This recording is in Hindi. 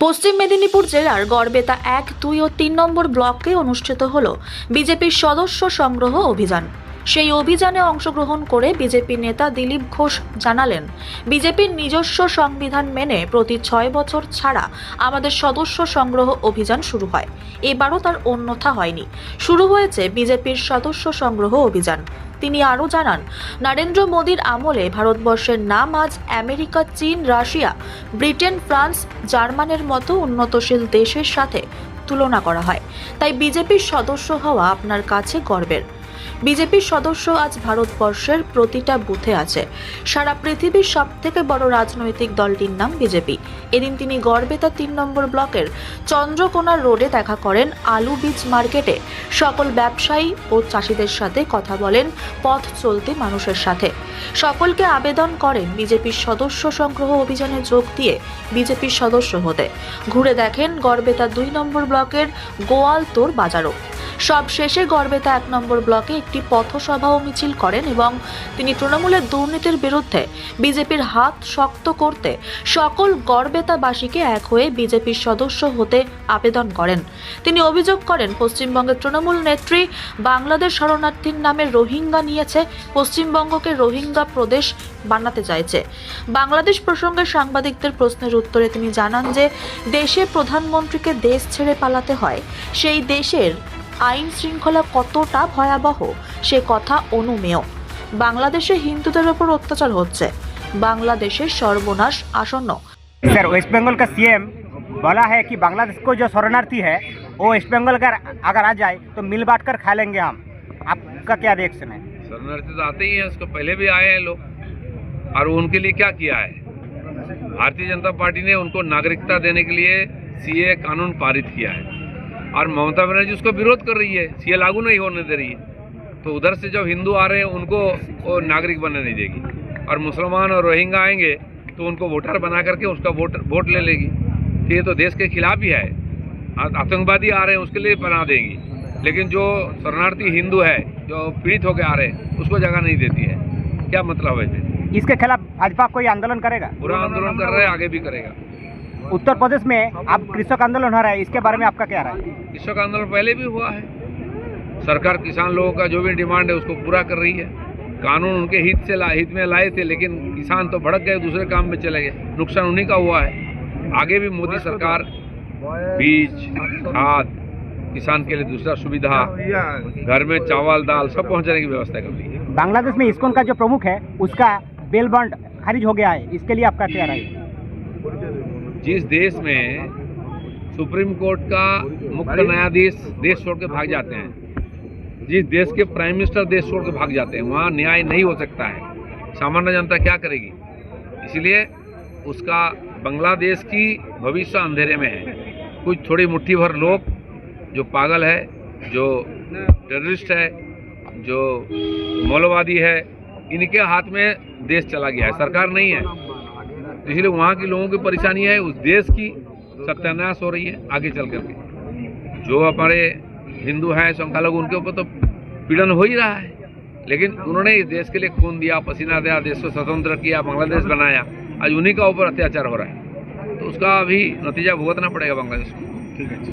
পশ্চিম মেদিনীপুর জেলার গড়বেতা 1, 2 ও 3 নম্বর ব্লকে অনুষ্ঠিত হল বিজেপির সদস্য সংগ্রহ অভিযান। সেই অভিযানে অংশগ্রহণ করে বিজেপি নেতা দিলীপ ঘোষ জানালেন, বিজেপির নিজস্ব সংবিধান মেনে প্রতি 6 বছর ছাড়া আমাদের সদস্য সংগ্রহ অভিযান শুরু হয়। এবারও তার অন্যথা হয়নি, শুরু হয়েছে বিজেপির সদস্য সংগ্রহ অভিযান। তিনি আরও জানান, নরেন্দ্র মোদীর আমলে ভারতবর্ষের নাম আজ আমেরিকা, চীন, রাশিয়া, ব্রিটেন, ফ্রান্স, জার্মানের মতো উন্নতশীল দেশের সাথে তুলনা করা হয়। তাই বিজেপির সদস্য হওয়া আপনার কাছে গর্বের। বিজেপির সদস্য আজ ভারতবর্ষের প্রতিটা বুথে আছে। সারা পৃথিবীর সবথেকে বড় রাজনৈতিক দলটির নাম বিজেপি। এদিন তিনি গড়বেতা 3 নম্বর ব্লকের চন্দ্রকোনা রোডে দেখা করেন আলু বীজ মার্কেটে। সকল ব্যবসায়ী ও চাষিদের সাথে কথা বলেন, পথ চলতে মানুষের সাথে। সকলকে আবেদন করেন বিজেপির সদস্য সংগ্রহ অভিযানে যোগ দিয়ে বিজেপির সদস্য হতে। ঘুরে দেখেন গড়বেতা 2 নম্বর ব্লকের গোয়ালতোড় বাজারও। সব শেষে গড়বেতা 1 নম্বর ব্লকে একটি পথসভা ও মিছিল করেন এবং তিনি তৃণমূলের দুর্নীতির বিরুদ্ধে বিজেপির হাত শক্ত করতে সকল গড়বেতাবাসীকে এক হয়ে বিজেপির সদস্য হতে আবেদন করেন। তিনি অভিযোগ করেন, পশ্চিমবঙ্গের তৃণমূল নেত্রী বাংলাদেশ শরণার্থীর নামে রোহিঙ্গা নিয়েছে, পশ্চিমবঙ্গকে রোহিঙ্গা প্রদেশ বানাতে চাইছে। বাংলাদেশ প্রসঙ্গে সাংবাদিকদের প্রশ্নের উত্তরে তিনি জানান যে দেশে প্রধানমন্ত্রীকে দেশ ছেড়ে পালাতে হয়, সেই দেশের আইন শৃঙ্খলা কতটা ভয়াবহ সে কথা অনুমেয়। বাংলাদেশে হিন্দুদের উপর অত্যাচার হচ্ছে, বাংলাদেশের সর্বনাশ আসন্ন। सर, वेस्ट बंगाल का सीएम बोला है कि बांग्लादेश को जो शरणार्थी है वो वेस्ट बंगाल का अगर आ जाए तो मिल बांट कर खा लेंगे हम। आपका क्या रिएक्शन है? शरणार्थी तो आते ही हैं, उसको पहले भी आए हैं लोग, और उनके लिए क्या किया है? भारतीय जनता पार्टी ने उनको नागरिकता देने के लिए सीए कानून पारित किया है और ममता बनर्जी उसको विरोध कर रही है, सीए लागू नहीं होने दे रही है। तो उधर से जब हिंदू आ रहे हैं उनको वो नागरिक बनने नहीं देगी, और मुसलमान और रोहिंगा आएंगे तो उनको वोटर बना करके उसका वोट ले लेगी। तो ये तो देश के खिलाफ ही है। आतंकवादी आ रहे हैं उसके लिए बना देंगी, लेकिन जो शरणार्थी हिंदू है जो पीड़ित होकर आ रहे हैं उसको जगह नहीं देती है। क्या मतलब है? इसके खिलाफ भाजपा कोई आंदोलन करेगा? पूरा आंदोलन कर रहे हैं, आगे भी करेगा। उत्तर प्रदेश में अब कृषक आंदोलन हो रहा है, इसके बारे में आपका क्या राय है? कृषक आंदोलन पहले भी हुआ है। सरकार किसान लोगों का जो भी डिमांड है उसको पूरा कर रही है। कानून उनके हित में लाए थे, लेकिन किसान तो भड़क गए, दूसरे काम में चले गए, नुकसान उन्हीं का हुआ है। आगे भी मोदी सरकार बीज, खाद, किसान के लिए दूसरा सुविधा, घर में चावल दाल सब पहुंचाने की व्यवस्था कर रही है। बांग्लादेश में इस्कॉन का जो प्रमुख है उसका बेल बॉन्ड खारिज हो गया है, इसके लिए आपका क्या राय है? जिस देश में सुप्रीम कोर्ट का मुख्य न्यायाधीश देश छोड़ के भाग जाते हैं, जिस देश के प्राइम मिनिस्टर देश छोड़ के भाग जाते हैं, वहाँ न्याय नहीं हो सकता है। सामान्य जनता क्या करेगी? इसलिए उसका बांग्लादेश की भविष्य अंधेरे में है। कुछ थोड़ी मुट्ठी भर लोग जो पागल है, जो टेररिस्ट है, जो मौलवादी है, इनके हाथ में देश चला गया है, सरकार नहीं है। इसलिए वहाँ के लोगों की परेशानी है, उस देश की सत्यानाश हो रही है आगे चल करके। जो हमारे हिंदू हैं, संख्यालघु, उनके ऊपर तो पीड़न हो ही रहा है, लेकिन उन्होंने इस देश के लिए खून दिया, पसीना दिया, देश को स्वतंत्र किया, बांग्लादेश बनाया, आज उन्हीं का ऊपर अत्याचार हो रहा है। तो उसका अभी नतीजा भुगतना पड़ेगा बांग्लादेश को। ठीक है।